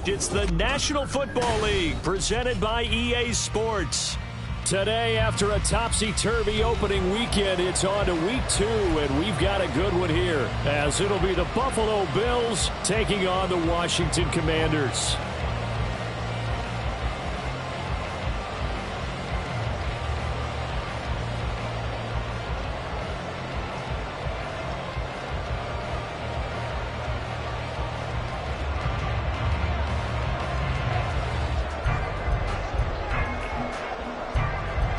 It's the National Football League presented by EA Sports. Today, after a topsy-turvy opening weekend, it's on to week 2, and we've got a good one here, as it'll be the Buffalo Bills taking on the Washington Commanders.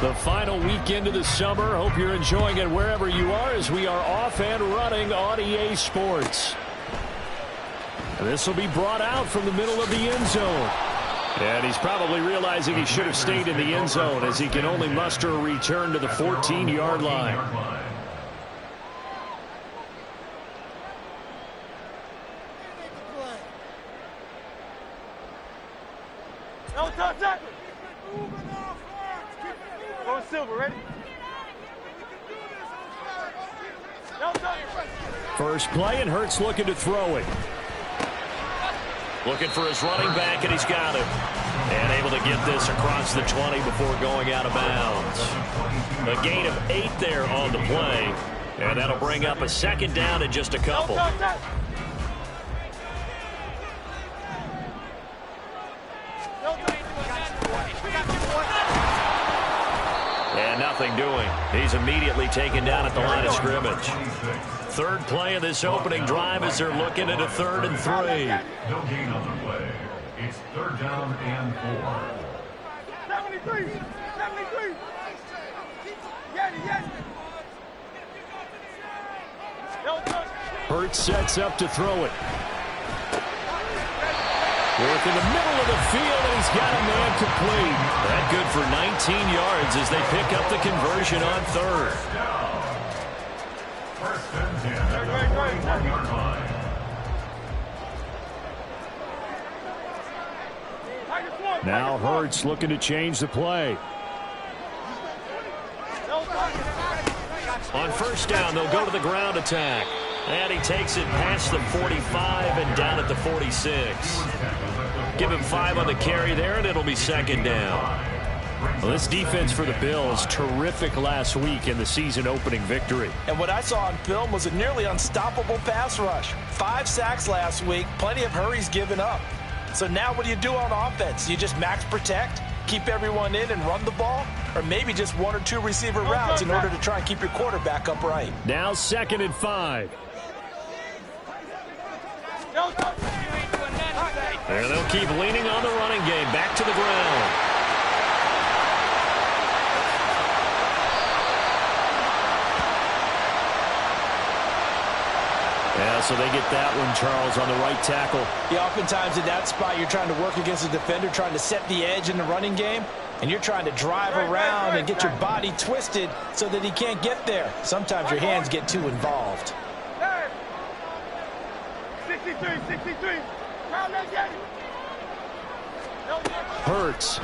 The final weekend of the summer. Hope you're enjoying it wherever you are as we are off and running on EA Sports. And this will be brought out from the middle of the end zone. And he's probably realizing he should have stayed in the end zone as he can only muster a return to the 14-yard line. Silver, ready? First play, and Hurts looking to throw it. Looking for his running back, and he's got it. And able to get this across the 20 before going out of bounds. A gain of 8 there on the play. And that'll bring up a second down in just a couple. And nothing doing. He's immediately taken down at the line of scrimmage. Third play of this opening drive as they're looking at a 3rd and 3. No gain on the play. It's 3rd down and 4. 73. Hurts sets up to throw it. Work in the middle of the field, and he's got a man complete. That good for 19 yards as they pick up the conversion on 3rd. First and 10 at the 41-yard line. Now Hurts looking to change the play. On first down, they'll go to the ground attack. And he takes it past the 45 and down at the 46. Give him 5 on the carry there, and it'll be second down. Well, this defense for the Bills, terrific last week in the season-opening victory. And what I saw on film was a nearly unstoppable pass rush. 5 sacks last week, plenty of hurries given up. So now what do you do on offense? You just max protect, keep everyone in and run the ball? Or maybe just 1 or 2 receiver routes in order to try and keep your quarterback upright? Now 2nd and 5. There they'll keep leaning on the running game. Back to the ground. Yeah, so they get that one, Charles, on the right tackle. Yeah, oftentimes in that spot, you're trying to work against a defender, trying to set the edge in the running game, and you're trying to drive around and get your body twisted so that he can't get there. Sometimes your hands get too involved. 63. Hurts.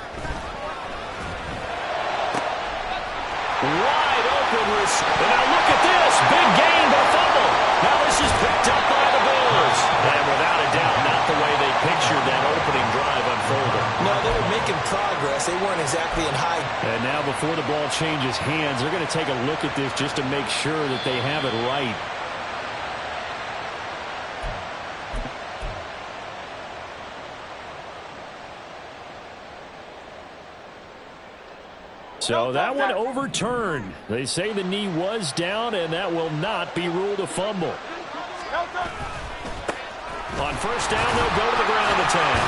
Wide open. And now look at this. Big gain, but fumble. Now this is picked up by the Bills. And without a doubt, not the way they pictured that opening drive unfolded. No, they were making progress. They weren't exactly in high. And now before the ball changes hands, they're going to take a look at this just to make sure that they have it right. So that one overturned. They say the knee was down, and that will not be ruled a fumble. On first down, they'll go to the ground attack.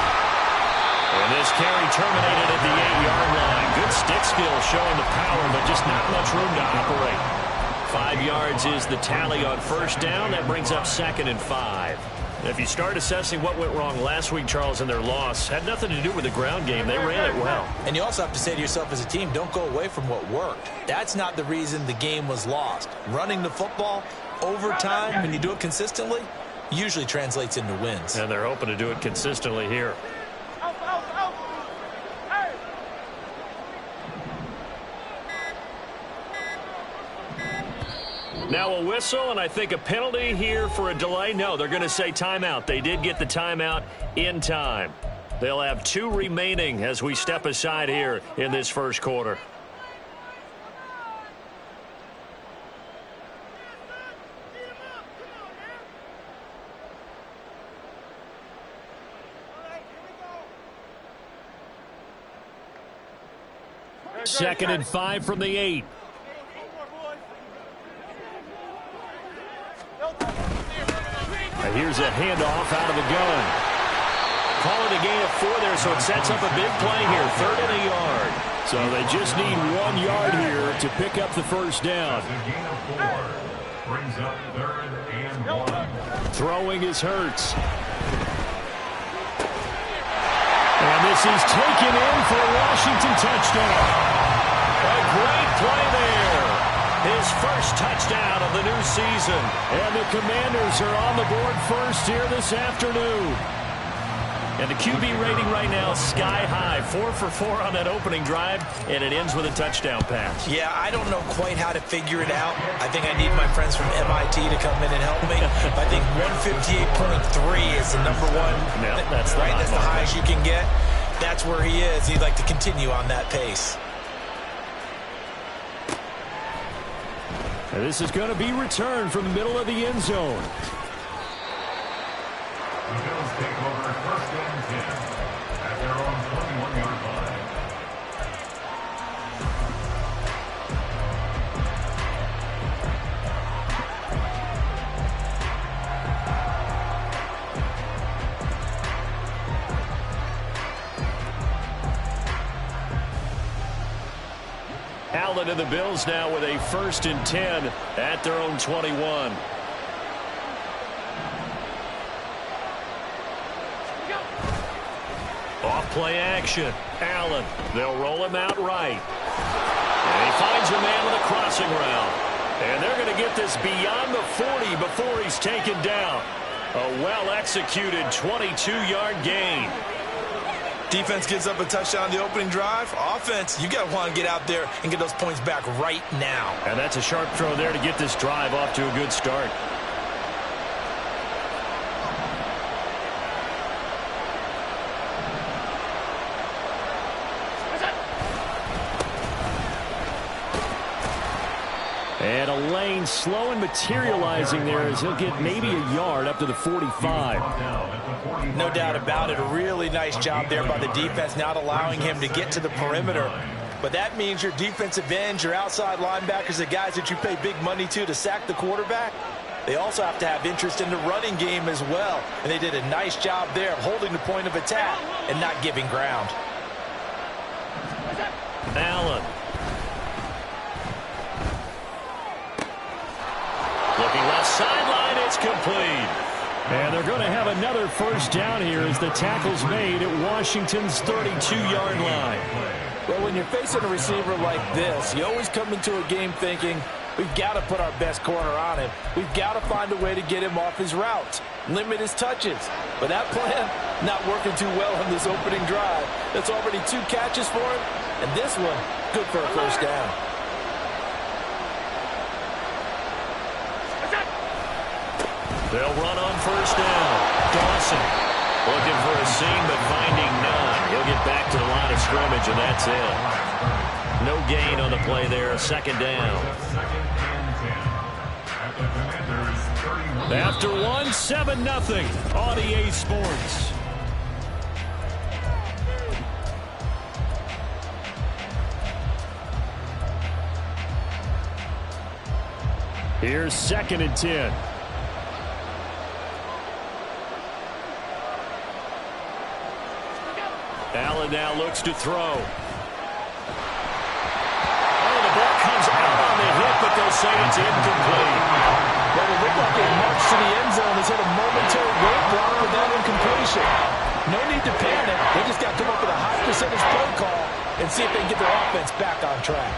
And this carry terminated at the 8-yard line. Good stick skill showing the power, but just not much room to operate. 5 yards is the tally on first down. That brings up 2nd and 5. If you start assessing what went wrong last week, Charles, in their loss, had nothing to do with the ground game. They ran it well. And you also have to say to yourself as a team, don't go away from what worked. That's not the reason the game was lost. Running the football over time, when you do it consistently, usually translates into wins. And they're hoping to do it consistently here. Now a whistle, and I think a penalty here for a delay. No, they're going to say timeout. They did get the timeout in time. They'll have 2 remaining as we step aside here in this first quarter. Second and 5 from the 8. And here's a handoff out of the gun. Calling a gain of 4 there, so it sets up a big play here. 3rd and a yard. So they just need 1 yard here to pick up the first down. A gain of 4 brings up 3rd and 1. Throwing is Hurts. And this is taken in for a Washington touchdown. A great play there. His first touchdown of the new season. And the Commanders are on the board first here this afternoon. And the QB rating right now sky high. 4 for 4 on that opening drive, and it ends with a touchdown pass. Yeah, I don't know quite how to figure it out. I think I need my friends from MIT to come in and help me. I think 158.3 is the number one. No, that's right. That's the highest you can get. That's where he is. He'd like to continue on that pace. And this is going to be returned from the middle of the end zone. The Bills take over 1st and 10 at their own 21-yard line. Allen and the Bills now with a 1st and 10 at their own 21. Off play action. Allen. They'll roll him out right. And he finds a man with a crossing route. And they're going to get this beyond the 40 before he's taken down. A well-executed 22-yard gain. Defense gives up a touchdown on the opening drive. Offense, you got to want to get out there and get those points back right now. And that's a sharp throw there to get this drive off to a good start. And a lane slow and materializing there as he'll get maybe a yard up to the 45. No doubt about it. A really nice job there by the defense, not allowing him to get to the perimeter. But that means your defensive ends, your outside linebackers, the guys that you pay big money to sack the quarterback, they also have to have interest in the running game as well. And they did a nice job there of holding the point of attack and not giving ground. Allen. Looking left sideline, it's complete. And they're going to have another first down here as the tackle's made at Washington's 32-yard line. Well, when you're facing a receiver like this, you always come into a game thinking, we've got to put our best corner on him. We've got to find a way to get him off his route, limit his touches. But that plan, not working too well on this opening drive. That's already 2 catches for him, and this one, good for a first down. They'll run on first down. Dawson looking for a seam, but finding none. He'll get back to the line of scrimmage, and that's it. No gain on the play there. 2nd down. After 1, 7-0 on EA Sports. Here's 2nd and 10. Allen now looks to throw. Oh, the ball comes out on the hit, but they'll say it's incomplete. Well, it looked like a march to the end zone has hit a momentary roadblock with that incompletion. No need to panic. They just got to come up with a high percentage play call and see if they can get their offense back on track.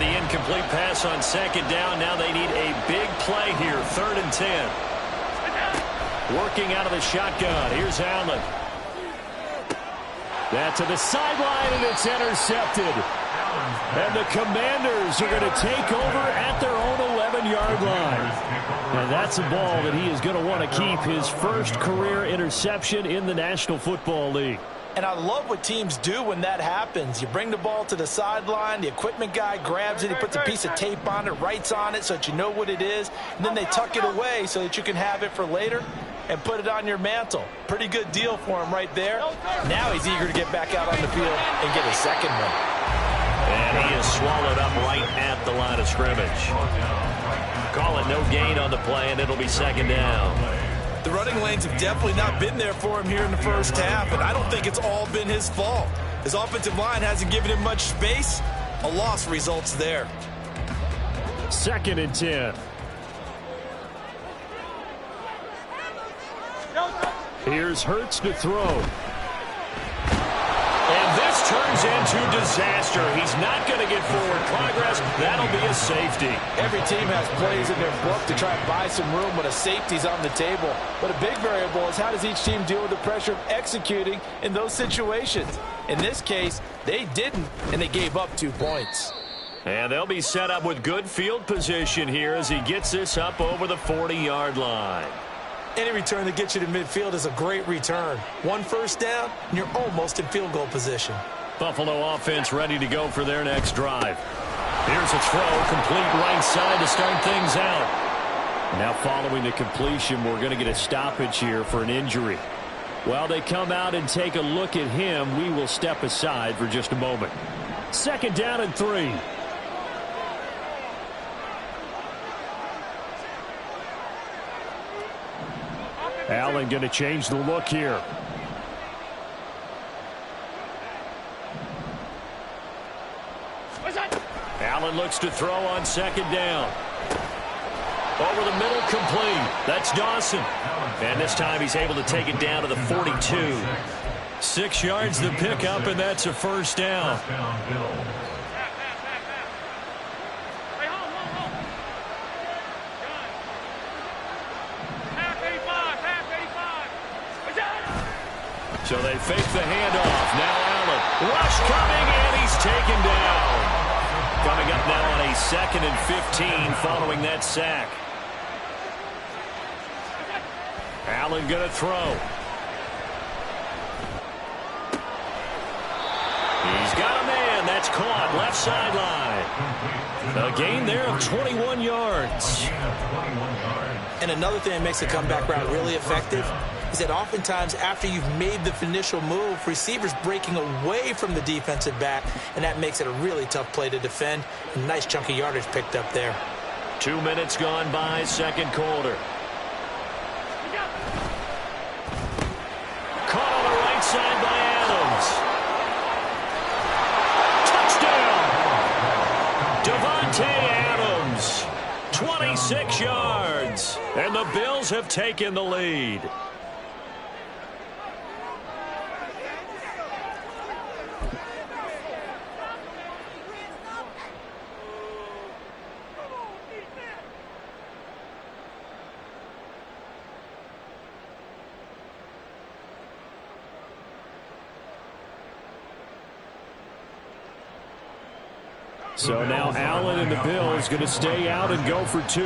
Incomplete pass on 2nd down. Now they need a big play here. 3rd and 10. Working out of the shotgun. Here's Allen. That to the sideline, and it's intercepted. And the Commanders are going to take over at their own 11-yard line. And that's a ball that he is going to want to keep, his first career interception in the National Football League. And I love what teams do when that happens. You bring the ball to the sideline, the equipment guy grabs it, he puts a piece of tape on it, writes on it so that you know what it is, and then they tuck it away so that you can have it for later and put it on your mantle. Pretty good deal for him right there. Now he's eager to get back out on the field and get a second one. And he is swallowed up right at the line of scrimmage. Call it no gain on the play, and it'll be second down. The running lanes have definitely not been there for him here in the first half, and I don't think it's all been his fault. His offensive line hasn't given him much space. A loss results there. 2nd and 10. Here's Hurts to throw. And this turns into disaster. He's not going to get forward progress. That'll be a safety. Every team has plays in their book to try and buy some room when a safety's on the table. But a big variable is how does each team deal with the pressure of executing in those situations. In this case, they didn't, and they gave up 2 points. And they'll be set up with good field position here as he gets this up over the 40-yard line. Any return that gets you to midfield is a great return. 1 first down, and you're almost in field goal position. Buffalo offense ready to go for their next drive. Here's a throw, complete right side to start things out. Now following the completion, we're going to get a stoppage here for an injury. While they come out and take a look at him, we will step aside for just a moment. 2nd down and 3. Allen going to change the look here. Allen looks to throw on 2nd down. Over the middle, complete. That's Dawson. And this time he's able to take it down to the 42. 6 yards to pick up, and that's a first down. So they fake the handoff. Now Allen. Rush coming, and he's taken down. Coming up now on a 2nd and 15 following that sack. Allen going to throw. He's got a man. That's caught. Left sideline. A gain there of 21 yards. And another thing that makes the comeback route really effective is that oftentimes after you've made the initial move, receivers breaking away from the defensive back, and that makes it a really tough play to defend. A nice chunk of yardage picked up there. 2 minutes gone by, 2nd quarter. Caught on the right side by Adams. Touchdown. Davante Adams. 26 yards. And the Bills have taken the lead. So now Allen and the Bills going to stay out and go for 2.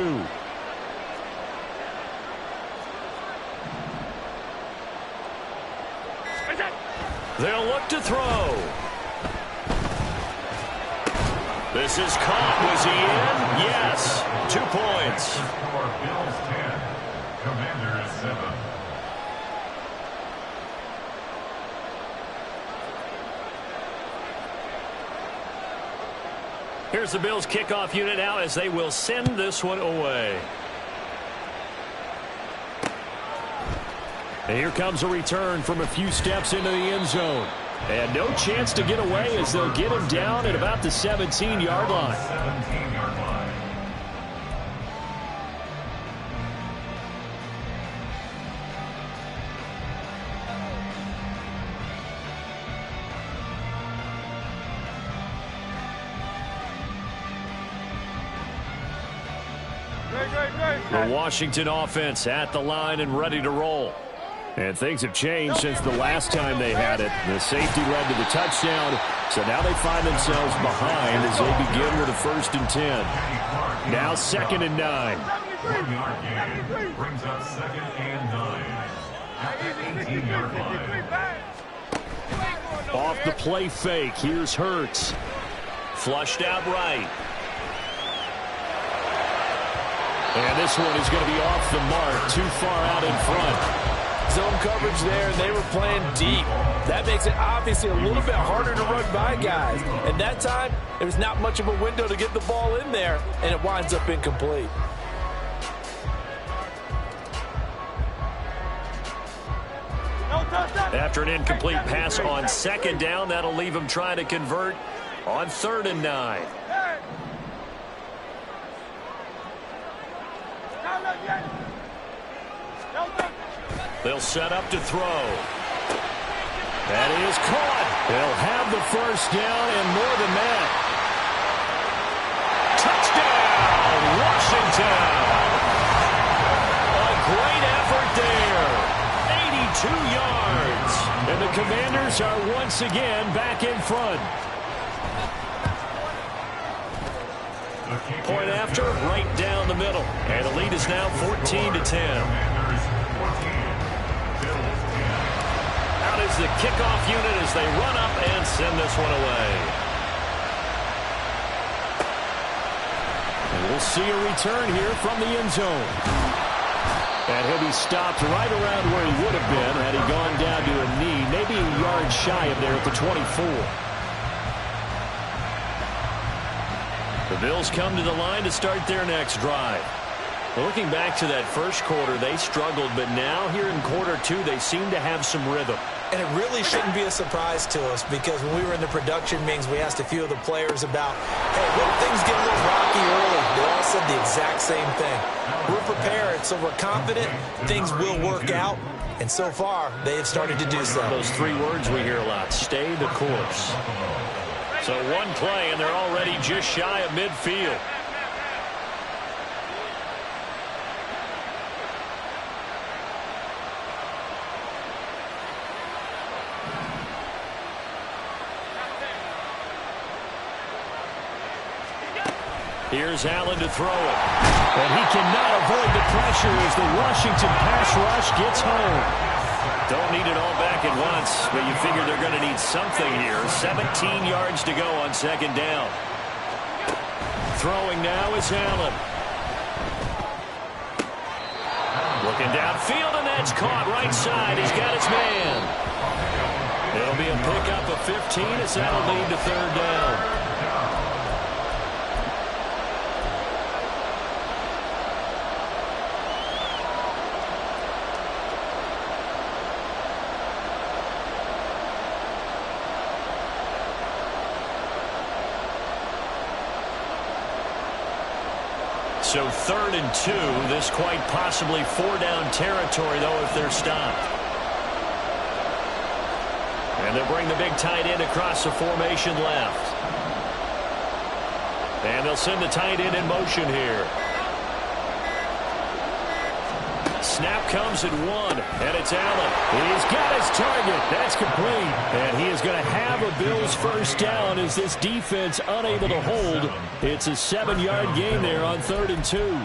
They'll look to throw. This is caught. Was he in? Yes. 2 points. Bills 10, Commanders 7. Here's the Bills kickoff unit now as they will send this one away. And here comes a return from a few steps into the end zone. And no chance to get away as they'll get him down at about the 17-yard line. 17-yard line. Great. The Washington offense at the line and ready to roll. And things have changed since the last time they had it. The safety led to the touchdown, so now they find themselves behind as they begin with a 1st and 10. Now 2nd and 9. 1-yard gain brings up 2nd and 9 at the 18-yard line. Off the play fake, here's Hurts. Flushed out right. And this one is going to be off the mark, too far out in front. Zone coverage there, and they were playing deep. That makes it obviously a little bit harder to run by guys. And that time, there was not much of a window to get the ball in there, and it winds up incomplete. After an incomplete pass on 2nd down, that'll leave him trying to convert on 3rd and 9. They'll set up to throw. That is caught. They'll have the 1st down and more than that. Touchdown, Washington. A great effort there. 82 yards. And the Commanders are once again back in front. Point after, right down the middle. And the lead is now 14-10. Out is the kickoff unit as they run up and send this one away. And we'll see a return here from the end zone. And he'll be stopped right around where he would have been had he gone down to a knee, maybe a yard shy of there at the 24. The Bills come to the line to start their next drive. Looking back to that first quarter, they struggled, but now here in quarter 2, they seem to have some rhythm. And it really shouldn't be a surprise to us because when we were in the production meetings, we asked a few of the players about, hey, what if things get a little rocky early? They all said the exact same thing. We're prepared, so we're confident things will work out. And so far, they have started to do so. Those 3 words we hear a lot, stay the course. So one play, and they're already just shy of midfield. Here's Allen to throw it. And he cannot avoid the pressure as the Washington pass rush gets home. Don't need it all back at once, but you figure they're going to need something here. 17 yards to go on 2nd down. Throwing now is Allen. Looking downfield, and that's caught right side. He's got his man. It'll be a pickup of 15 as that'll lead to 3rd down. So 3rd and 2, this quite possibly 4-down territory, though, if they're stopped. And they'll bring the big tight end across the formation left. And they'll send the tight end in motion here. Snap comes at 1, and it's Allen. He's got his target. That's complete. And he is going to have a Bills 1st down as this defense unable to hold. It's a 7-yard gain there on 3rd and 2.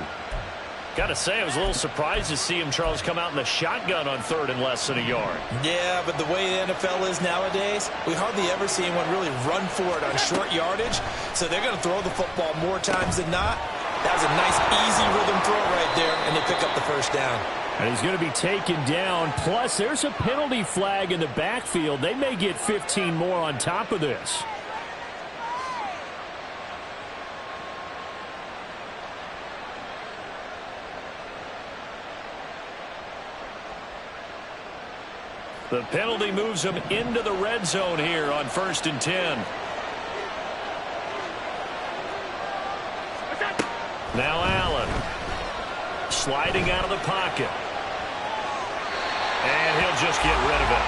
Got to say, I was a little surprised to see him, Charles, come out in the shotgun on 3rd and less than a yard. Yeah, but the way the NFL is nowadays, we hardly ever see anyone really run for it on short yardage. So they're going to throw the football more times than not. That was a nice, easy rhythm throw right there, and they pick up the 1st down. And he's going to be taken down. Plus, there's a penalty flag in the backfield. They may get 15 more on top of this. The penalty moves him into the red zone here on 1st and 10. Now Allen. Sliding out of the pocket. And he'll just get rid of it.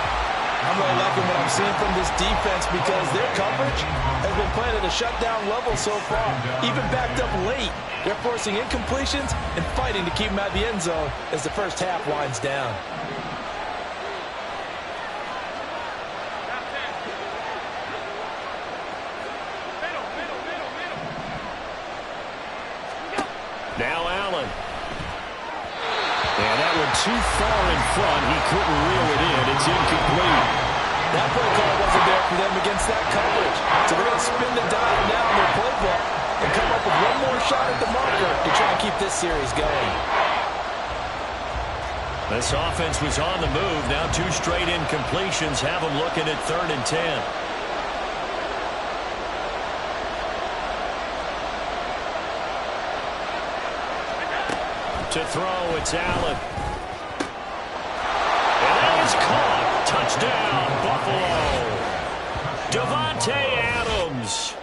I'm really liking what I'm seeing from this defense because their coverage has been playing at a shutdown level so far. Even backed up late. They're forcing incompletions and fighting to keep them out of the end zone as the first half winds down. too far in front. He couldn't reel it in. It's incomplete. That play call wasn't there for them against that coverage. So they're going to spin the dial now in their playbook and come up with one more shot at the marker to try and keep this series going. This offense was on the move. Now 2 straight incompletions have them looking at 3rd and 10. To throw, it's Allen. And that is caught. Touchdown, Buffalo. Davante Adams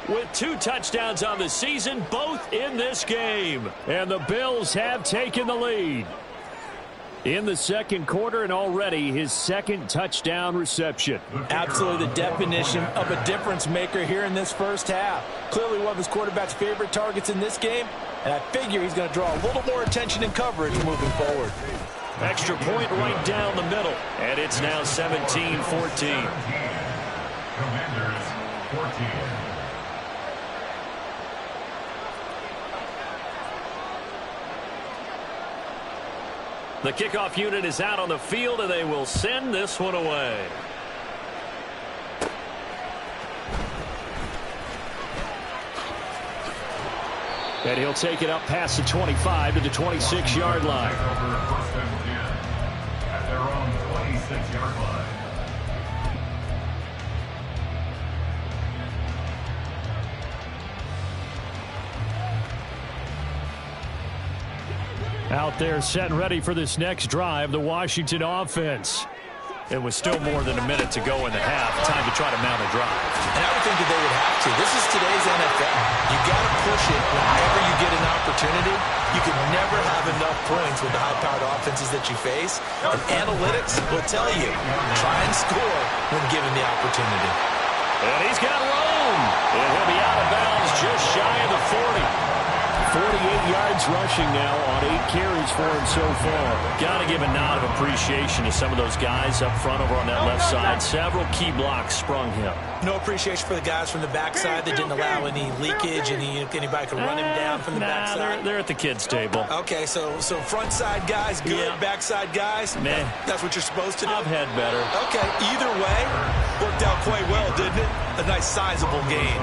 with 2 touchdowns on the season, both in this game. And the Bills have taken the lead in the second quarter, and already his 2nd touchdown reception. Absolutely the definition of a difference maker here in this first half. Clearly one of his quarterback's favorite targets in this game, and I figure he's going to draw a little more attention and coverage moving forward. Extra point right down the middle, and it's now 17-14. Commanders 14. The kickoff unit is out on the field, and they will send this one away. And he'll take it up past the 25 to the 26-yard line. First and 10 at their own 26-yard line. Out there set and ready for this next drive, the Washington offense. It was still more than a minute to go in the half. Time to try to mount a drive. And I would think that they would have to. This is today's NFL. You got to push it whenever you get an opportunity. You can never have enough points with the high-powered offenses that you face. And analytics will tell you, try and score when given the opportunity. And he's got room. And he'll be out of bounds just shy of the 40. 48 yards rushing now on 8 carries for him so far. Got to give a nod of appreciation to some of those guys up front over on that left side. Several key blocks sprung him. No appreciation for the guys from the backside that didn't allow any leakage, anybody could run him down from the backside. They're at the kids' table. Okay, so front side guys good, Yeah. backside guys, Meh. that's what you're supposed to do? I've had better. Okay, either way, worked out quite well, didn't it? A nice sizable gain.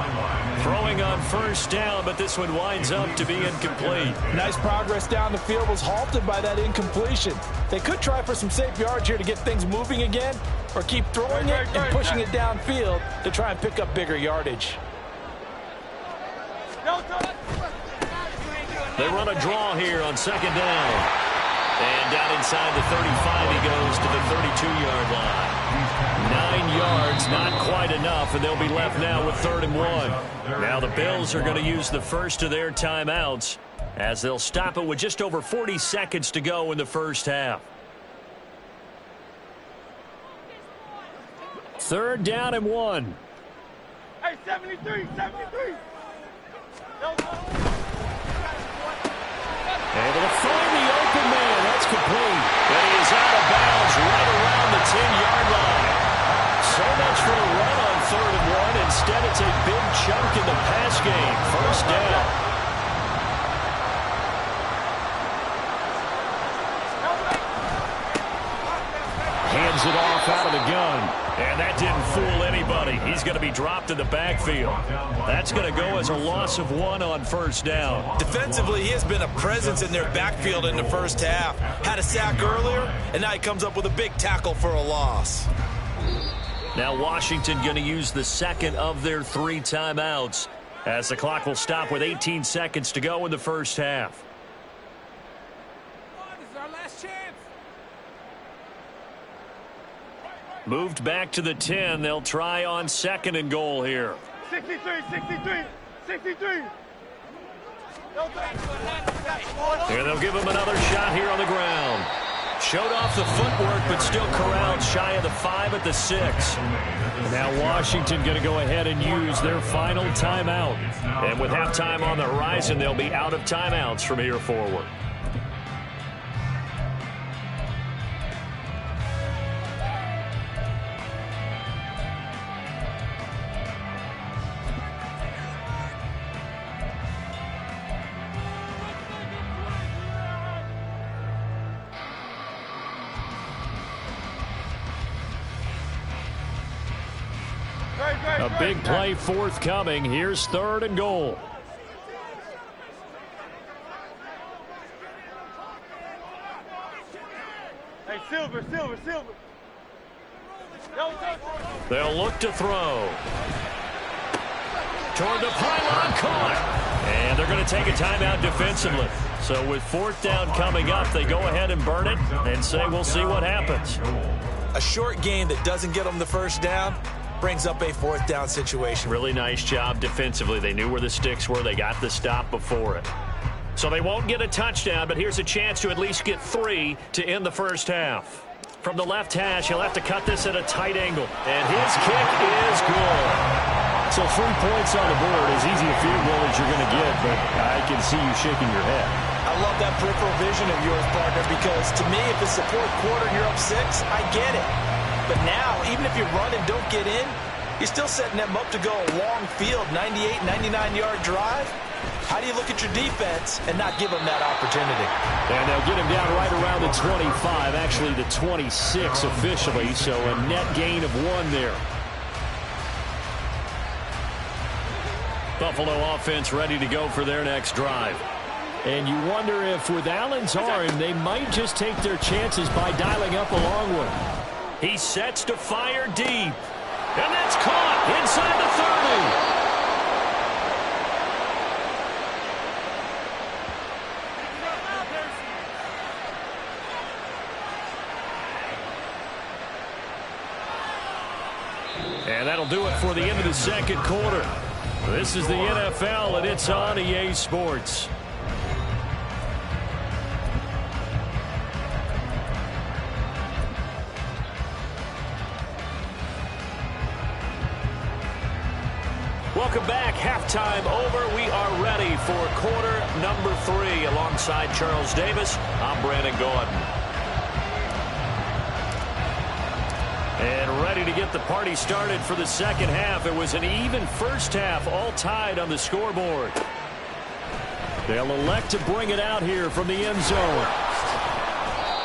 Throwing on first down, but this one winds up to be incomplete. Nice progress down the field was halted by that incompletion. They could try for some safe yards here to get things moving again, or keep throwing it and pushing it downfield to try and pick up bigger yardage. They run a draw here on second down. And down inside the 35, he goes to the 32-yard line. 9 yards, not quite enough, and they'll be left now with 3rd and 1. Now the Bills are going to use the first of their timeouts as they'll stop it with just over 40 seconds to go in the first half. 3rd down and 1. Hey, 73, 73. Able to find the open man. That's complete. And he is out of bounds right around the 10-yard line. So much for a run on 3rd and 1. Instead, it's a big chunk in the pass game. First down. Hands it off out of the gun. And that didn't fool anybody. He's going to be dropped in the backfield. That's going to go as a loss of 1 on first down. Defensively, he has been a presence in their backfield in the first half. Had a sack earlier, and now he comes up with a big tackle for a loss. Now Washington going to use the second of their 3 timeouts as the clock will stop with 18 seconds to go in the first half. This is our last chance. Moved back to the 10. They'll try on 2nd and goal here. 63, 63, 63. And they'll give him another shot here on the ground. Showed off the footwork, but still corralled shy of the 5 at the 6. Now Washington going to go ahead and use their final timeout. And with halftime on the horizon, they'll be out of timeouts from here forward. A big play forthcoming. Here's 3rd and goal. Hey, Silver. They'll look to throw. Toward the pylon, caught. And they're going to take a timeout defensively. So with 4th down coming up, they go ahead and burn it and say we'll see what happens. A short game that doesn't get them the 1st down brings up a 4th down situation. Really nice job defensively. They knew where the sticks were. They got the stop before it. So they won't get a touchdown, but here's a chance to at least get 3 to end the 1st half. From the left hash, he'll have to cut this at a tight angle. And his kick is good. So 3 points on the board, as easy a field goal as you're going to get, but I can see you shaking your head. I love that peripheral vision of yours, partner, because to me, if it's the 4th quarter and you're up 6, I get it. But now, even if you run and don't get in, you're still setting them up to go a long field, 98, 99-yard drive. How do you look at your defense and not give them that opportunity? And they'll get him down right around the 25, actually the 26 officially, so a net gain of 1 there. Buffalo offense ready to go for their next drive. And you wonder if with Allen's arm, they might just take their chances by dialing up a long one. He sets to fire deep. And that's caught inside the 30. And that'll do it for the end of the 2nd quarter. This is the NFL, and it's on EA Sports. Welcome back. Halftime over. We are ready for quarter number 3. Alongside Charles Davis, I'm Brandon Gaudin. And ready to get the party started for the 2nd half. It was an even 1st half, all tied on the scoreboard. They'll elect to bring it out here from the end zone.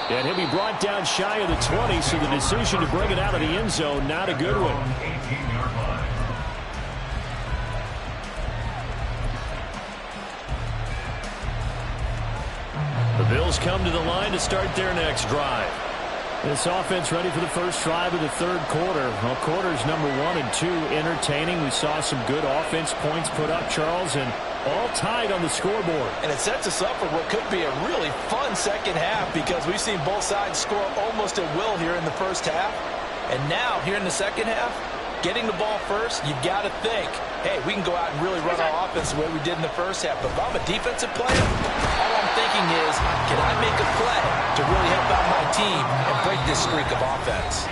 And he'll be brought down shy of the 20, so the decision to bring it out of the end zone, not a good one. The Bills come to the line to start their next drive. This offense ready for the first drive of the 3rd quarter. Well, quarters number 1 and 2 entertaining. We saw some good offense points put up, Charles, and all tied on the scoreboard. And it sets us up for what could be a really fun 2nd half because we've seen both sides score almost at will here in the 1st half. And now, here in the 2nd half, getting the ball first, you've got to think, hey, we can go out and really run our offense the way we did in the 1st half. But if I'm a defensive player, all I'm thinking is, can I make a play to really help out my team and break this streak of offense?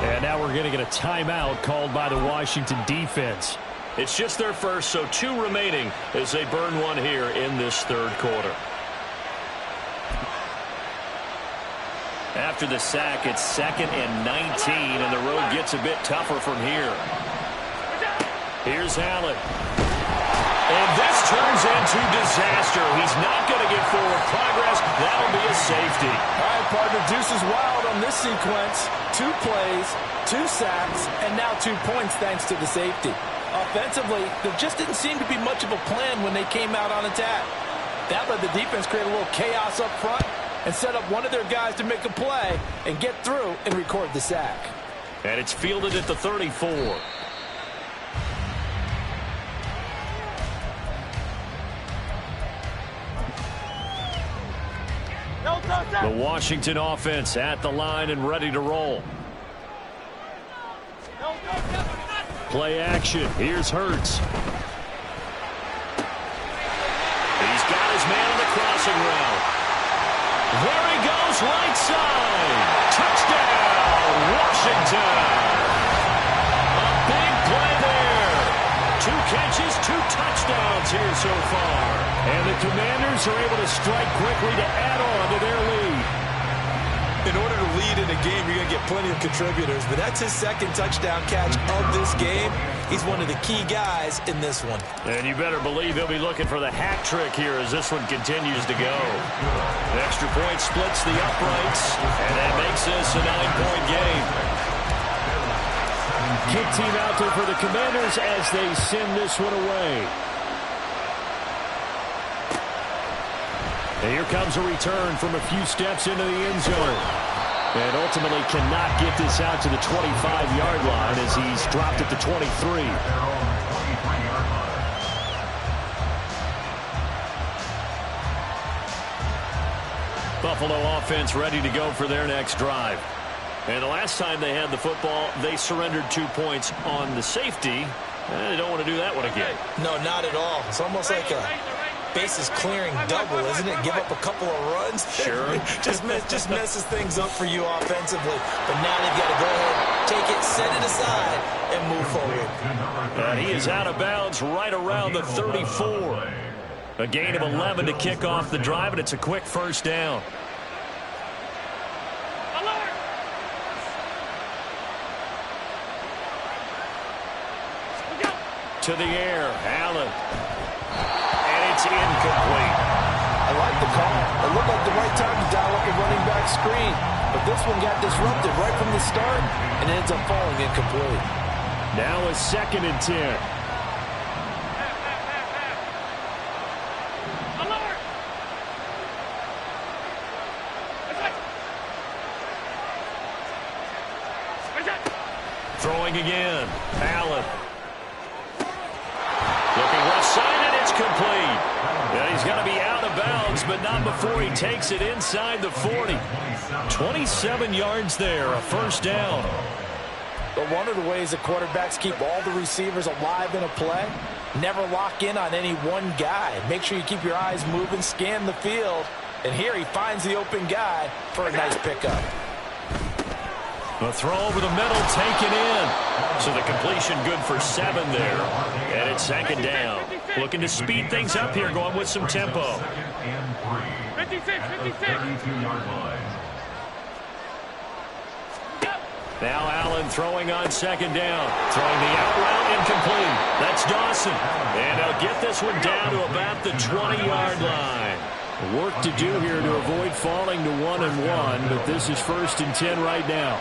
And now we're going to get a timeout called by the Washington defense. It's just their first, so 2 remaining as they burn 1 here in this 3rd quarter. After the sack, it's 2nd and 19, and the road gets a bit tougher from here. Here's Allen. And this turns into disaster. He's not going to get forward progress. That'll be a safety. All right, partner, deuce is wild on this sequence. 2 plays, 2 sacks, and now 2 points thanks to the safety. Offensively, there just didn't seem to be much of a plan when they came out on attack. That let the defense create a little chaos up front and set up one of their guys to make a play and get through and record the sack. And it's fielded at the 34. The Washington offense at the line and ready to roll. Play action. Here's Hurts. He's got his man on the crossing route. There he goes, right side. Touchdown, Washington. A big play there. 2 catches, 2 touchdowns here so far. And the Commanders are able to strike quickly to add on to their lead. In order to lead in a game, you're going to get plenty of contributors, but that's his 2nd touchdown catch of this game. He's one of the key guys in this one. And you better believe he'll be looking for the hat trick here as this one continues to go. The extra point splits the uprights, and that makes this a 9-point game. kick team out there for the Commanders as they send this one away. And here comes a return from a few steps into the end zone. And ultimately cannot get this out to the 25-yard line as he's dropped at the 23. Buffalo offense ready to go for their next drive. And the last time they had the football, they surrendered 2 points on the safety. They don't want to do that one again. No, not at all. It's almost like a bases clearing double, isn't it? Give up a couple of runs. Sure. just messes things up for you offensively. But now they've got to go ahead, take it, set it aside, and move forward. And he is out of bounds right around the 34. A gain of 11 to kick off the drive, and it's a quick first down. To the air, Allen. And it's incomplete. I like the call. It looked like the right time to dial up the running back screen. But this one got disrupted right from the start and ends up falling incomplete. Now a 2nd and 10. Throwing again. Allen. Looking left side, and it's complete. And he's got to be out of bounds, but not before he takes it inside the 40. 27 yards there, a first down. But one of the ways that quarterbacks keep all the receivers alive in a play, never lock in on any one guy. Make sure you keep your eyes moving, scan the field. And here he finds the open guy for a nice pickup. A throw over the middle, taken in. So the completion good for 7 there. And it's 2nd down. Looking to speed things up here, going with some tempo. 56. Now Allen throwing on 2nd down. Throwing the out route incomplete. That's Dawson. And they'll get this one down to about the 20-yard line. Work to do here to avoid falling to 1-1, but this is 1st and 10 right now.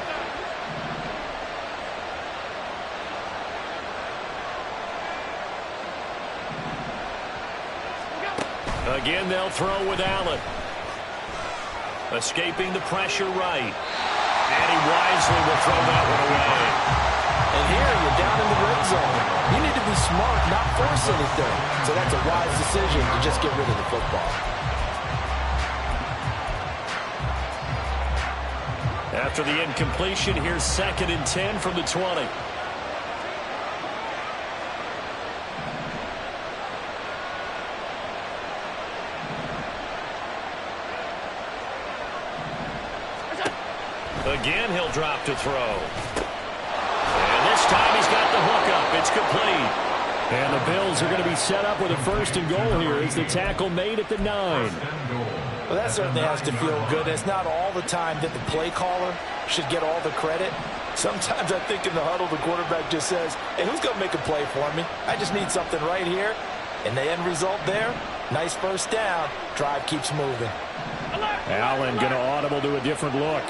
Again, they'll throw with Allen. Escaping the pressure right. And he wisely will throw that one away. And here you're down in the red zone. You need to be smart, not force anything. So that's a wise decision to just get rid of the football. After the incompletion, here's 2nd and 10 from the 20. Again, he'll drop to throw. And this time he's got the hook up. It's complete. And the Bills are going to be set up with a 1st and goal here as the tackle made at the 9. Well, that certainly has to feel good. It's not all the time that the play caller should get all the credit. Sometimes I think in the huddle, the quarterback just says, hey, who's going to make a play for me? I just need something right here. And the end result there, nice first down. Drive keeps moving. Allen going to audible to a different look.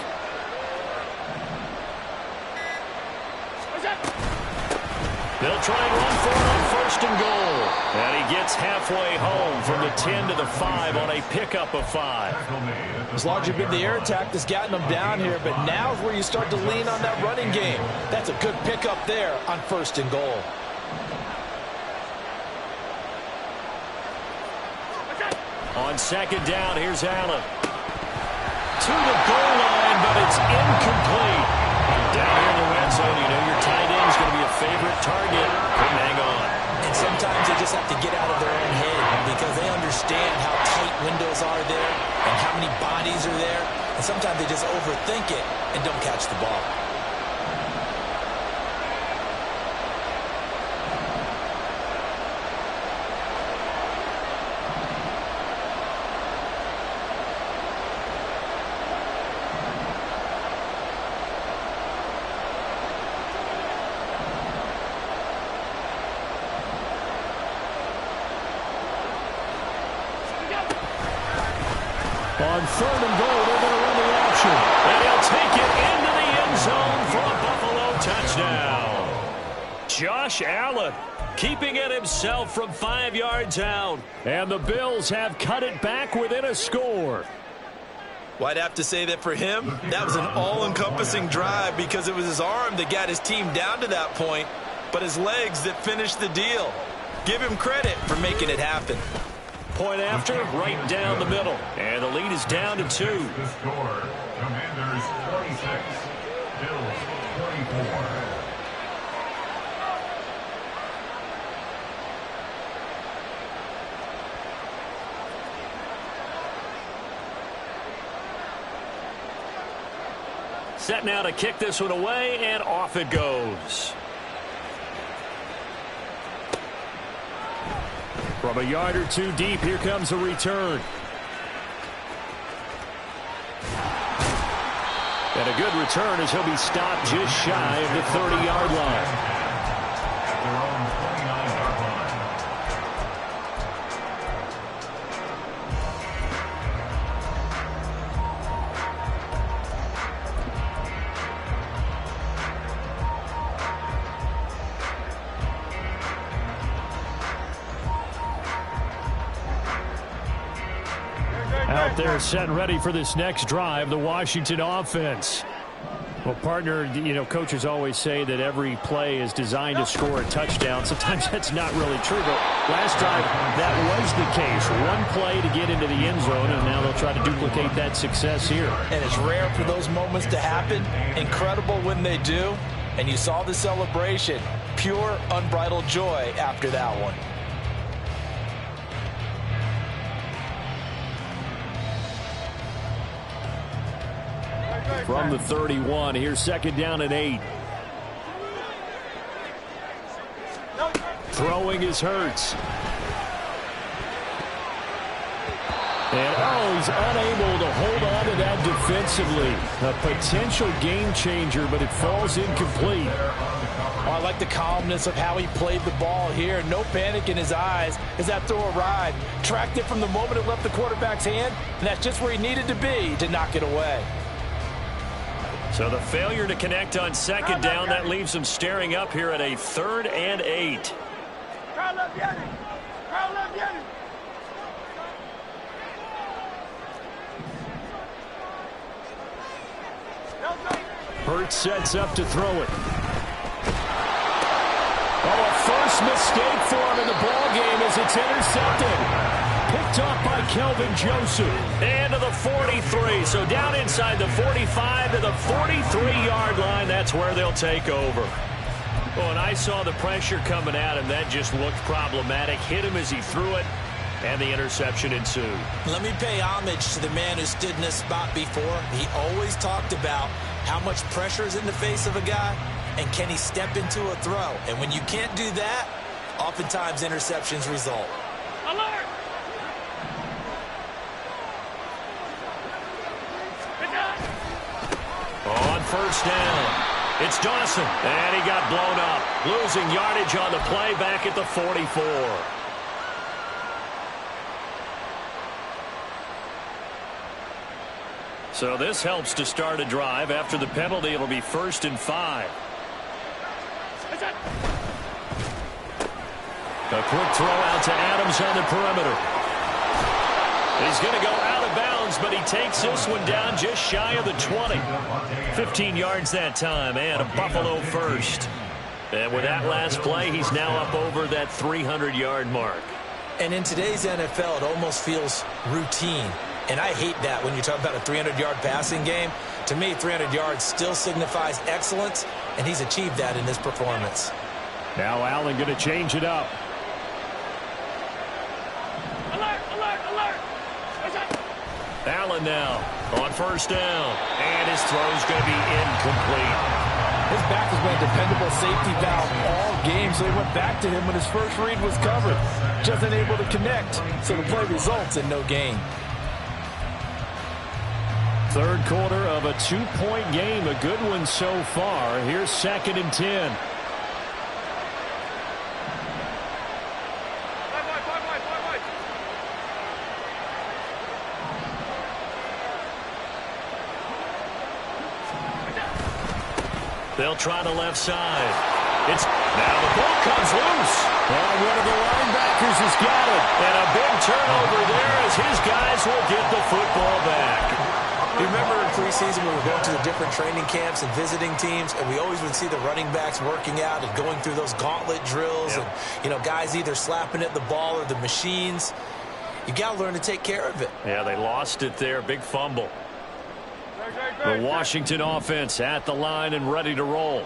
They'll try and run for it on 1st and goal. And he gets halfway home from the 10 to the 5 on a pickup of 5. It's largely been the air attack that's gotten them down here, but now's where you start to lean on that running game. That's a good pickup there on 1st and goal. On 2nd down, here's Allen. To the goal line, but it's incomplete. Down here in the red zone, you know your tight end's going to be a favorite target. Couldn't hang on. And sometimes they just have to get out of their own head because they understand how tight windows are there and how many bodies are there. And sometimes they just overthink it and don't catch the ball. On 3rd and goal, they're going to run the option. And he'll take it into the end zone for a Buffalo touchdown. Josh Allen keeping it himself from 5 yards out. And the Bills have cut it back within a score. Well, I'd have to say that for him, that was an all-encompassing drive because it was his arm that got his team down to that point, but his legs that finished the deal. Give him credit for making it happen. Point after, right down the middle. And the lead is down to 2. The score, Commanders 26, Bills 24. Set now to kick this one away, and off it goes. From a yard or two deep, here comes a return. And a good return as he'll be stopped just shy of the 30-yard line. At their own 29-yard line. Out there set and ready for this next drive, the Washington offense. Well, partner, coaches always say that every play is designed to score a touchdown. Sometimes that's not really true, but last drive, that was the case. One play to get into the end zone, and now they'll try to duplicate that success here. And it's rare for those moments to happen. Incredible when they do. And you saw the celebration. Pure, unbridled joy after that one. From the 31, here's 2nd down and 8. Throwing is Hurts. And, he's unable to hold on to that defensively. A potential game changer, but it falls incomplete. Oh, I like the calmness of how he played the ball here. No panic in his eyes as that throw arrived. Tracked it from the moment it left the quarterback's hand, and that's just where he needed to be to knock it away. So the failure to connect on 2nd down, that leaves him staring up here at a 3rd and 8. Hurts sets up to throw it. A first mistake for him in the ballgame as it's intercepted. Picked off by Kelvin Joseph. And to the 43. So down inside the 45 to the 43-yard line. That's where they'll take over. Oh, and I saw the pressure coming at him. That just looked problematic. Hit him as he threw it, and the interception ensued. Let me pay homage to the man who stood in this spot before. He always talked about how much pressure is in the face of a guy, and can he step into a throw. And when you can't do that, oftentimes interceptions result. Alert! On 1st down, it's Dawson, and he got blown up. Losing yardage on the play back at the 44. So this helps to start a drive. After the penalty, it'll be 1st and 5. A quick throw out to Adams on the perimeter. He's going to go out of bounds, but he takes this one down just shy of the 20. 15 yards that time, and a Buffalo first. And with that last play, he's now up over that 300-yard mark. And in today's NFL, it almost feels routine. And I hate that when you talk about a 300-yard passing game. To me, 300 yards still signifies excellence, and he's achieved that in this performance. Now Allen going to change it up. Alert! Alert! Alert! Allen now on 1st down, and his throw's going to be incomplete. His back has been a dependable safety valve all game, so he went back to him when his first read was covered. Just unable to connect, so the play results in no gain. 3rd quarter of a 2-point game, a good one so far. Here's 2nd and 10. They'll try the left side. Now the ball comes loose. Well, one of the linebackers has got it. And a big turnover there as his guys will get the football back. You remember in preseason when we were going to the different training camps and visiting teams, and we always would see the running backs working out and going through those gauntlet drills, and, you know, guys either slapping at the ball or the machines. You got to learn to take care of it. Yeah, they lost it there. Big fumble. The Washington offense at the line and ready to roll.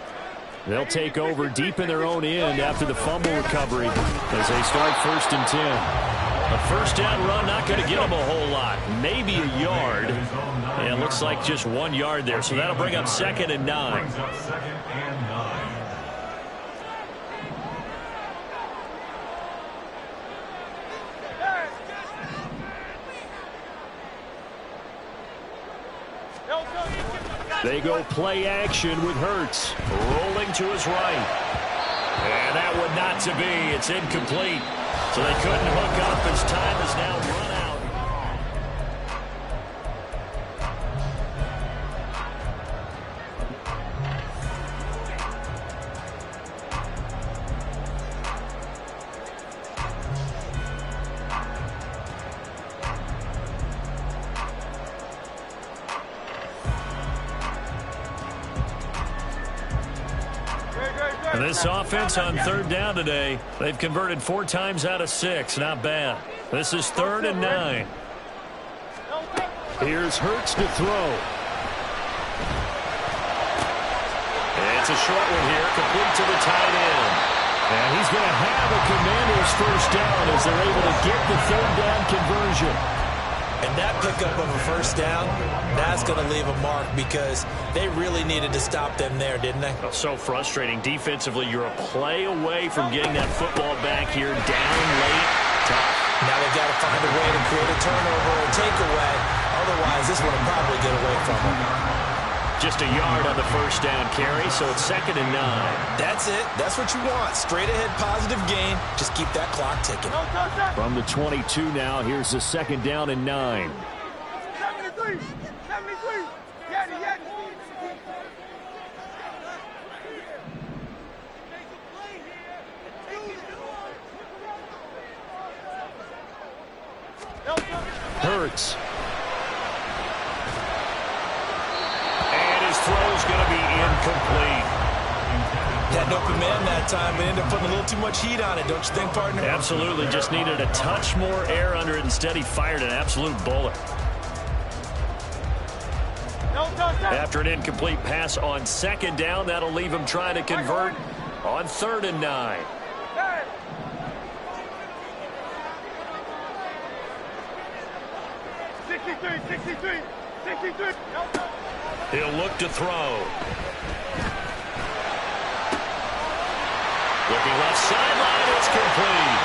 They'll take over deep in their own end after the fumble recovery as they start 1st and 10. A first down run not going to get them a whole lot. Maybe a yard. Yeah, it looks like just 1 yard there. So that'll bring up 2nd and 9. Brings up 2nd and 9. They go play action with Hurts. Rolling to his right. And that would not to be. It's incomplete. So they couldn't hook up as time is now run out. And this offense on 3rd down today, they've converted 4 times out of 6. Not bad. This is 3rd and 9. Here's Hurts to throw. It's a short one here, complete to the tight end. And he's going to have a Commanders first down as they're able to get the 3rd down conversion. And that pickup of a first down, that's going to leave a mark because they really needed to stop them there, didn't they? Oh, so frustrating. Defensively, you're a play away from getting that football back here down late. Tough. Now they've got to find a way to create a turnover or takeaway. Otherwise, this one will probably get away from them. Just a yard on the first down carry, so it's 2nd and 9. That's it. That's what you want. Straight ahead positive gain. Just keep that clock ticking. From the 22 now, here's the 2nd down and 9. 73. 73. Yeti, Yeti. Hurts. And his throw's going to be incomplete. Had an open man that time, but ended up putting a little too much heat on it, don't you think, partner? Absolutely. Just needed a touch more air under it. Instead, he fired an absolute bullet. After an incomplete pass on 2nd down, that'll leave him trying to convert on 3rd and 9. He'll look to throw. Looking left sideline, it's complete.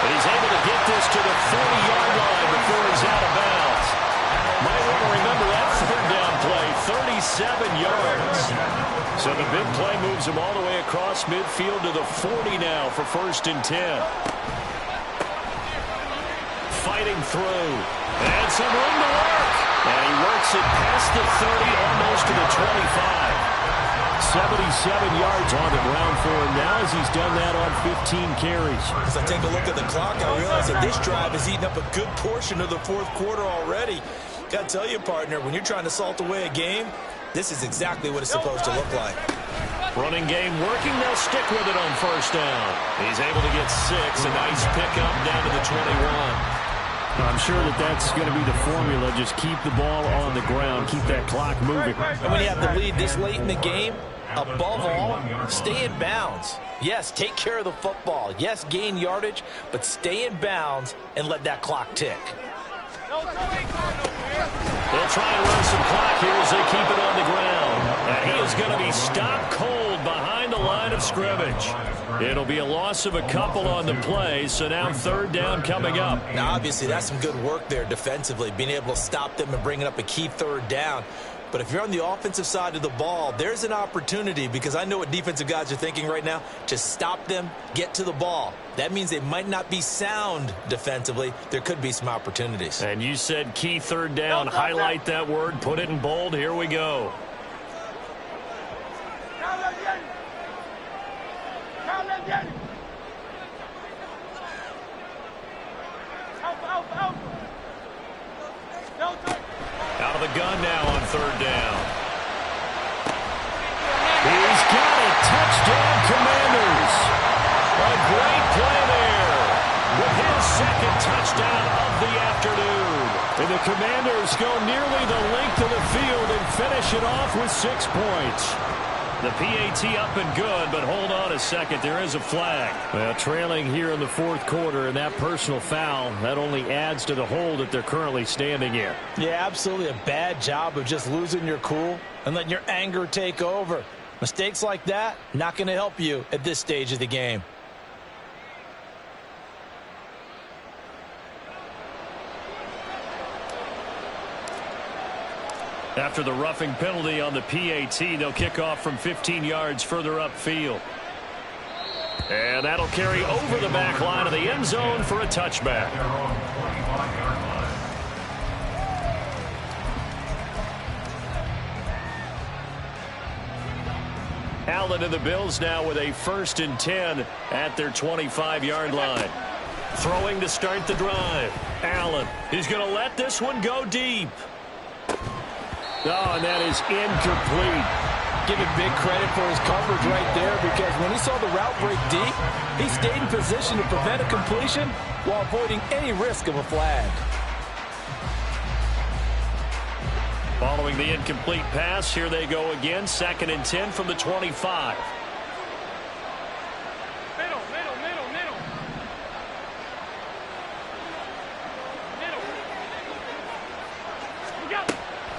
But he's able to get this to the 40-yard line before he's out of bounds. Might want to remember that 3rd down play, 37 yards. So the big play moves him all the way across midfield to the 40 now for 1st and 10. Fighting through. And some room to work. And he works it past the 30, almost to the 25. 77 yards on the ground for him now as he's done that on 15 carries. As I take a look at the clock, I realize that this drive has eaten up a good portion of the 4th quarter already. Got to tell you, partner, when you're trying to salt away a game, this is exactly what it's supposed to look like. Running game working. They'll stick with it on 1st down. He's able to get 6. A nice pickup down to the 21. I'm sure that that's going to be the formula. Just keep the ball on the ground. Keep that clock moving. And when you have the lead this late in the game, above all, stay in bounds. Yes, take care of the football. Yes, gain yardage, but stay in bounds and let that clock tick. They'll try and run some clock here as they keep it on the ground. And he is going to be stopped cold behind the line of scrimmage. It'll be a loss of a couple on the play, so now 3rd down coming up. Now, obviously, that's some good work there defensively, being able to stop them and bringing up a key 3rd down. But if you're on the offensive side of the ball, there's an opportunity, because I know what defensive guys are thinking right now, to stop them, get to the ball. That means they might not be sound defensively. There could be some opportunities. And you said key 3rd down. Highlight that word. Put it in bold. Here we go. Kyle, let's get it. Alpha. Out of the gun now on third down. He's got it. Touchdown, Commanders. A great play there with his second touchdown of the afternoon. And the Commanders go nearly the length of the field and finish it off with 6 points. The PAT up and good, but hold on a second. There is a flag. Well, trailing here in the fourth quarter, and that personal foul, that only adds to the hole that they're currently standing in. Yeah, absolutely a bad job of just losing your cool and letting your anger take over. Mistakes like that, not going to help you at this stage of the game. After the roughing penalty on the PAT, they'll kick off from 15 yards further upfield. And that'll carry over the back line of the end zone for a touchback. They're on the 25-yard line. Allen and the Bills now with a 1st and 10 at their 25-yard line. Throwing to start the drive. Allen, he's going to let this one go deep. Oh, and that is incomplete. Give him big credit for his coverage right there, because when he saw the route break deep, he stayed in position to prevent a completion while avoiding any risk of a flag. Following the incomplete pass, here they go again. 2nd and 10 from the 25. Middle.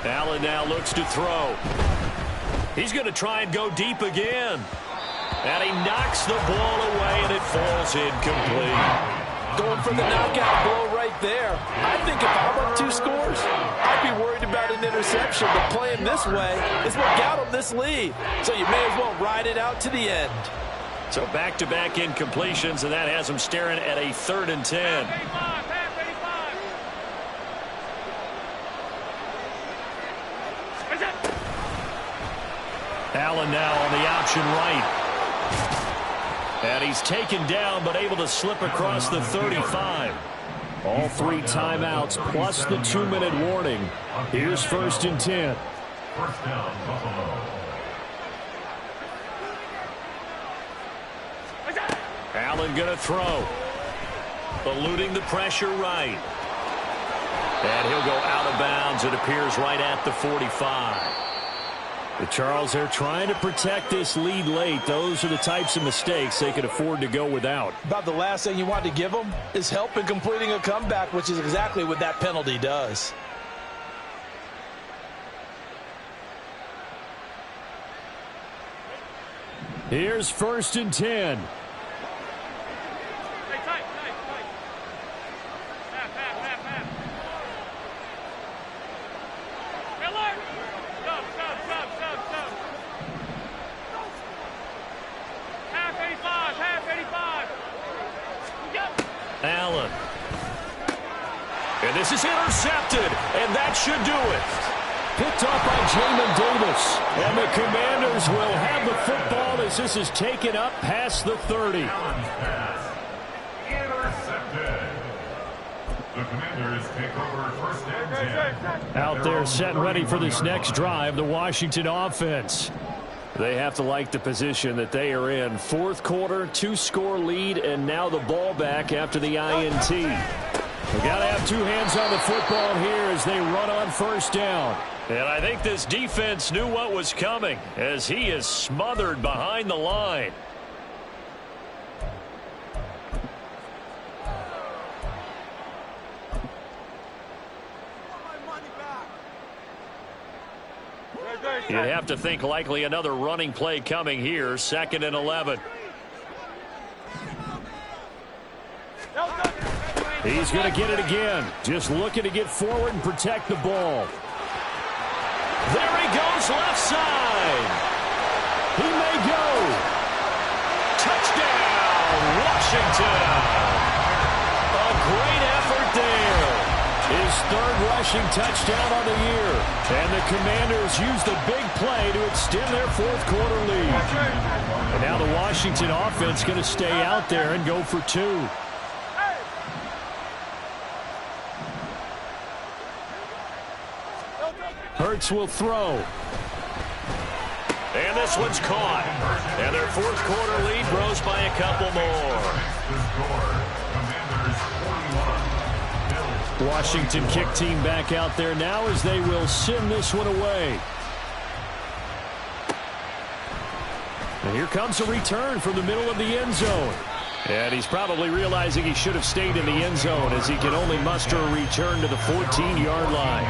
Allen now looks to throw. He's going to try and go deep again. And he knocks the ball away, and it falls incomplete. Going for the knockout blow right there. I think if I'm up 2 scores, I'd be worried about an interception, but playing this way is what got him this lead. So you may as well ride it out to the end. So back-to-back incompletions, and that has him staring at a 3rd and 10. Allen now on the option right. And he's taken down, but able to slip across the 35. All 3 timeouts plus the 2-minute warning. Here's 1st and 10. First down, Buffalo. Allen going to throw. Eluding the pressure right. And he'll go out of bounds. It appears right at the 45. The Charles, they're trying to protect this lead late. Those are the types of mistakes they could afford to go without. About the last thing you want to give them is help in completing a comeback, which is exactly what that penalty does. Here's 1st and 10. Allen. And this is intercepted, and that should do it. Picked off by Jamin Davis. And the Commanders will have the football as this is taken up past the 30. Allen's pass intercepted. The Commanders take over 1st and 10. Out there set ready for this next drive, the Washington offense. They have to like the position that they are in. 4th quarter, 2-score lead, and now the ball back after the INT. They got to have 2 hands on the football here as they run on 1st down. And I think this defense knew what was coming as he is smothered behind the line. You'd have to think likely another running play coming here. 2nd and 11. He's going to get it again. Just looking to get forward and protect the ball. There he goes left side. He may go. Touchdown, Washington. A great effort there. His his third rushing touchdown on the year. And the Commanders use the big play to extend their fourth quarter lead. And now the Washington offense going to stay out there and go for two. Hurts will throw. And this one's caught. And their fourth quarter lead grows by a couple more. Washington kick team back out there now as they will send this one away. And here comes a return from the middle of the end zone. And he's probably realizing he should have stayed in the end zone as he can only muster a return to the 14-yard line.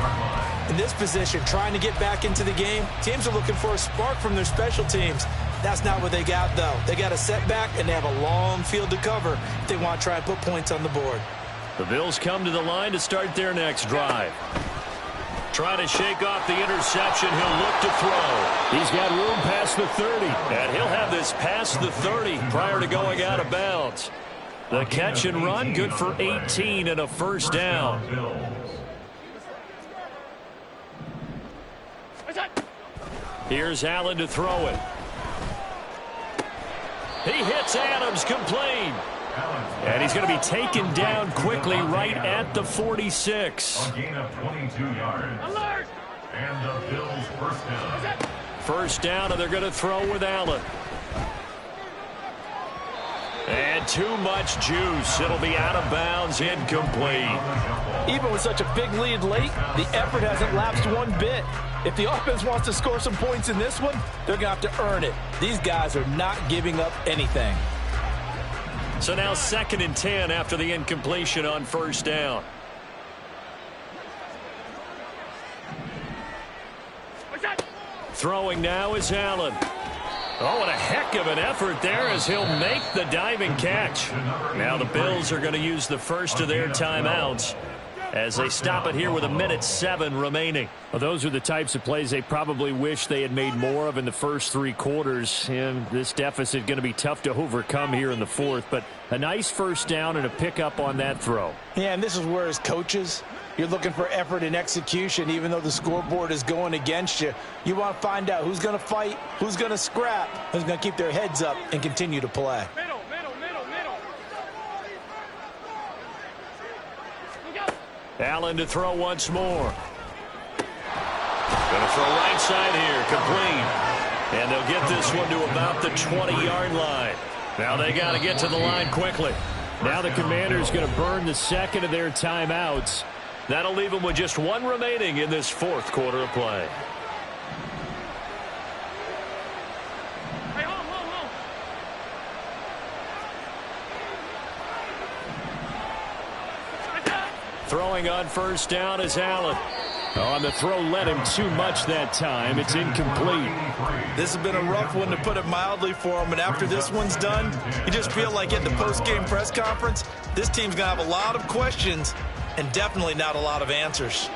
In this position, trying to get back into the game, teams are looking for a spark from their special teams. That's not what they got, though. They got a setback, and they have a long field to cover if they want to try and put points on the board. The Bills come to the line to start their next drive. Trying to shake off the interception. He'll look to throw. He's got room past the 30. And he'll have this past the 30 prior to going out of bounds. The catch and run, good for 18 and a first down. Here's Allen to throw it. He hits Adams, complete. And he's going to be taken down quickly right at the 46. A gain of 22 yards. Alert! And the Bills first down. First down, and they're going to throw with Allen. And too much juice. It'll be out of bounds, incomplete. Even with such a big lead late, the effort hasn't lapsed one bit. If the offense wants to score some points in this one, they're going to have to earn it. These guys are not giving up anything. So now 2nd and 10 after the incompletion on first down. Throwing now is Allen. Oh, and a heck of an effort there as he'll make the diving catch. Now the Bills are going to use the first of their timeouts as they stop it here with 1:07 remaining. Well, those are the types of plays they probably wish they had made more of in the first 3 quarters. And this deficit going to be tough to overcome here in the fourth. But a nice first down and a pickup on that throw. Yeah, and this is where as coaches, you're looking for effort and execution. Even though the scoreboard is going against you, you want to find out who's going to fight, who's going to scrap, who's going to keep their heads up and continue to play. Allen to throw once more. Going to throw right side here, complete. And they'll get this one to about the 20-yard line. Now they got to get to the line quickly. Now the Commanders going to burn the second of their timeouts. That'll leave them with just 1 remaining in this fourth quarter of play. Throwing on first down is Allen. Oh, and the throw led him too much that time. It's incomplete. This has been a rough one, to put it mildly, for him. And after this one's done, you just feel like at the post-game press conference, this team's going to have a lot of questions and definitely not a lot of answers.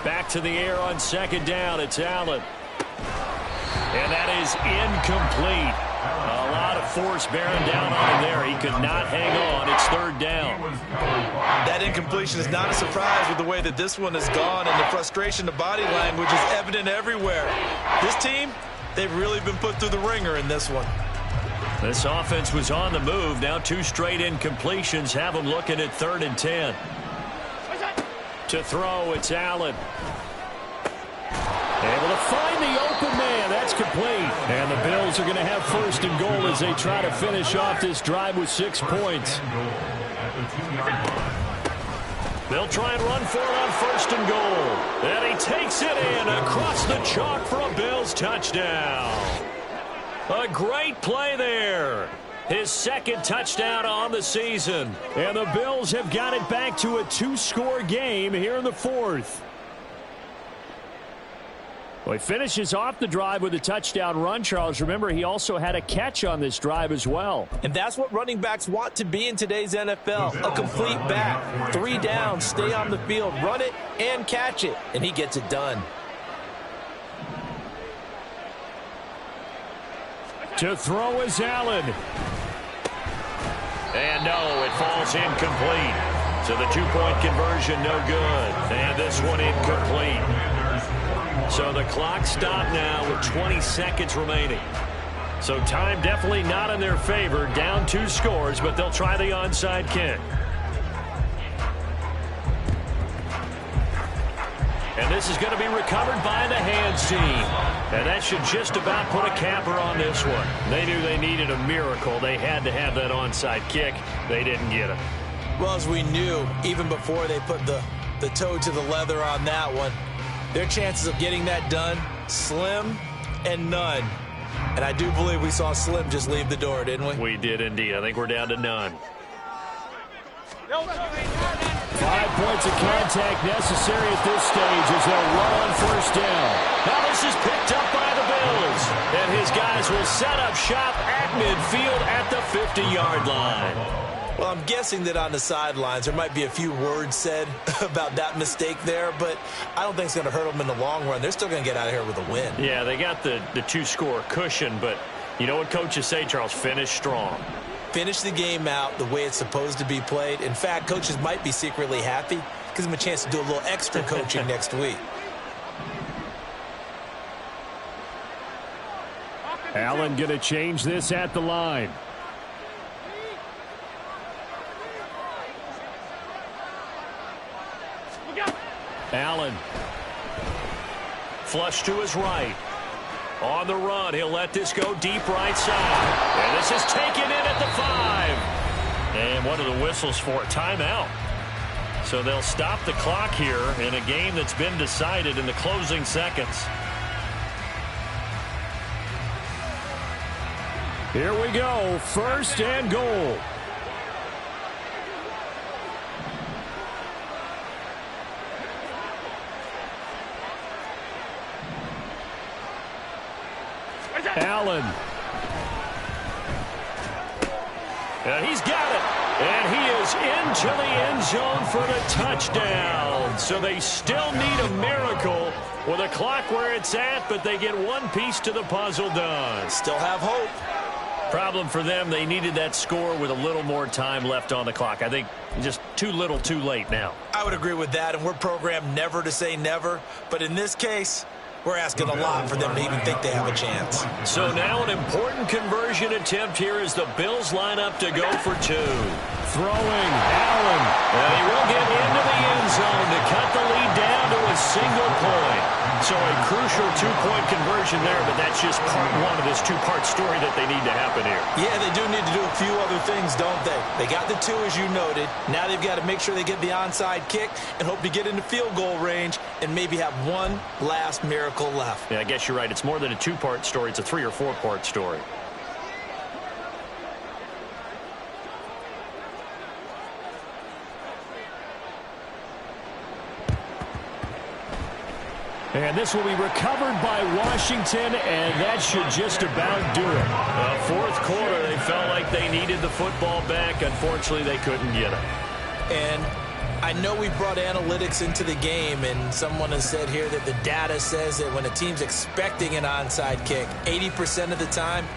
Back to the air on second down. It's Allen. And that is incomplete. A lot of force bearing down on him there. He could not hang on. It's third down. That incompletion is not a surprise with the way that this one has gone, and the frustration, the body language is evident everywhere. This team, they've really been put through the ringer in this one. This offense was on the move. Now 2 straight incompletions have them looking at 3rd and 10. To throw, it's Allen. Able to find the open man. That's complete. And the Bills are going to have 1st and goal as they try to finish off this drive with 6 points. They'll try and run for it on 1st and goal. And he takes it in across the chalk for a Bills touchdown. A great play there. His 2nd touchdown on the season. And the Bills have got it back to a 2-score game here in the 4th. Well, he finishes off the drive with a touchdown run, Charles. Remember, he also had a catch on this drive as well. And that's what running backs want to be in today's NFL. A complete back. 3 down, stay on the field, run it, and catch it. And he gets it done. To throw is Allen. And no, it falls incomplete. So the two-point conversion no good. And this one incomplete. So the clock stopped now with 20 seconds remaining. So time definitely not in their favor. Down 2 scores, but they'll try the onside kick. And this is going to be recovered by the hands team. And that should just about put a capper on this one. They knew they needed a miracle. They had to have that onside kick. They didn't get it. Well, as we knew, even before they put the toe to the leather on that one, their chances of getting that done, slim and none. And I do believe we saw Slim just leave the door, didn't we? We did indeed. I think we're down to none. 5 points of contact necessary at this stage as they'll run on first down. Now this is picked up by the Bills. And his guys will set up shop at midfield at the 50-yard line. Well, I'm guessing that on the sidelines there might be a few words said about that mistake there, but I don't think it's going to hurt them in the long run. They're still going to get out of here with a win. Yeah, they got the 2-score cushion, but you know what coaches say, Charles? Finish strong. Finish the game out the way it's supposed to be played. In fact, coaches might be secretly happy. Gives them a chance to do a little extra coaching next week. Allen going to change this at the line. Allen. Flush to his right. On the run, he'll let this go deep right side. And this is taken in at the 5. And what are the whistles for? Timeout. So they'll stop the clock here in a game that's been decided in the closing seconds. Here we go. First and goal. Allen. And he's got it. And he is into the end zone for the touchdown. So they still need a miracle with a clock where it's at, but they get one piece to the puzzle done. Still have hope. Problem for them, they needed that score with a little more time left on the clock. I think just too little too late now. I would agree with that, and we're programmed never to say never. But in this case, we're asking a lot for them to even think they have a chance. So now an important conversion attempt here as the Bills line up to go for 2. Throwing, Allen. And he will get into the end zone to cut the lead down to a single point. So a crucial 2-point conversion there, but that's just part one of this 2-part story that they need to happen here. Yeah, they do need to do a few other things, don't they? They got the 2, as you noted. Now they've got to make sure they get the onside kick and hope to get into field goal range and maybe have one last miracle left. Yeah, I guess you're right. It's more than a 2-part story. It's a 3- or 4-part story. And this will be recovered by Washington, and that should just about do it. Fourth quarter, they felt like they needed the football back. Unfortunately, they couldn't get it. And I know we brought analytics into the game, and someone has said here that the data says that when a team's expecting an onside kick, 80% of the time,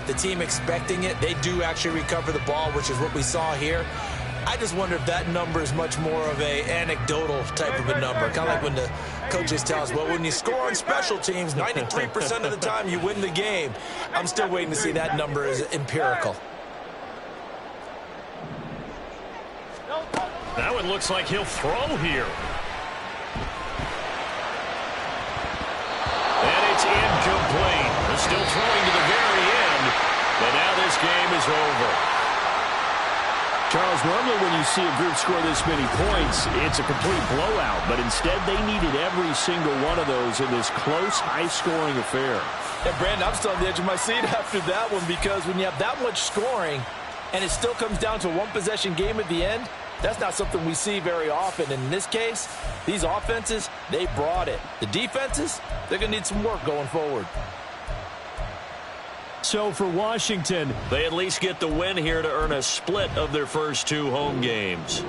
the team expecting it, they do actually recover the ball, which is what we saw here. I just wonder if that number is much more of a anecdotal type of a number. Kind of like when the coaches tell us, well, when you score on special teams, 93% of the time you win the game. I'm still waiting to see that number is empirical. That one looks like he'll throw here. And it's incomplete. They're still throwing to the very end, but now this game is over. Charles, normally when you see a group score this many points, it's a complete blowout. But instead, they needed every single one of those in this close, high-scoring affair. And, Brandon, I'm still on the edge of my seat after that one because when you have that much scoring and it still comes down to a one-possession game at the end, that's not something we see very often. And in this case, these offenses, they brought it. The defenses, they're going to need some work going forward. So for Washington, they at least get the win here to earn a split of their first 2 home games.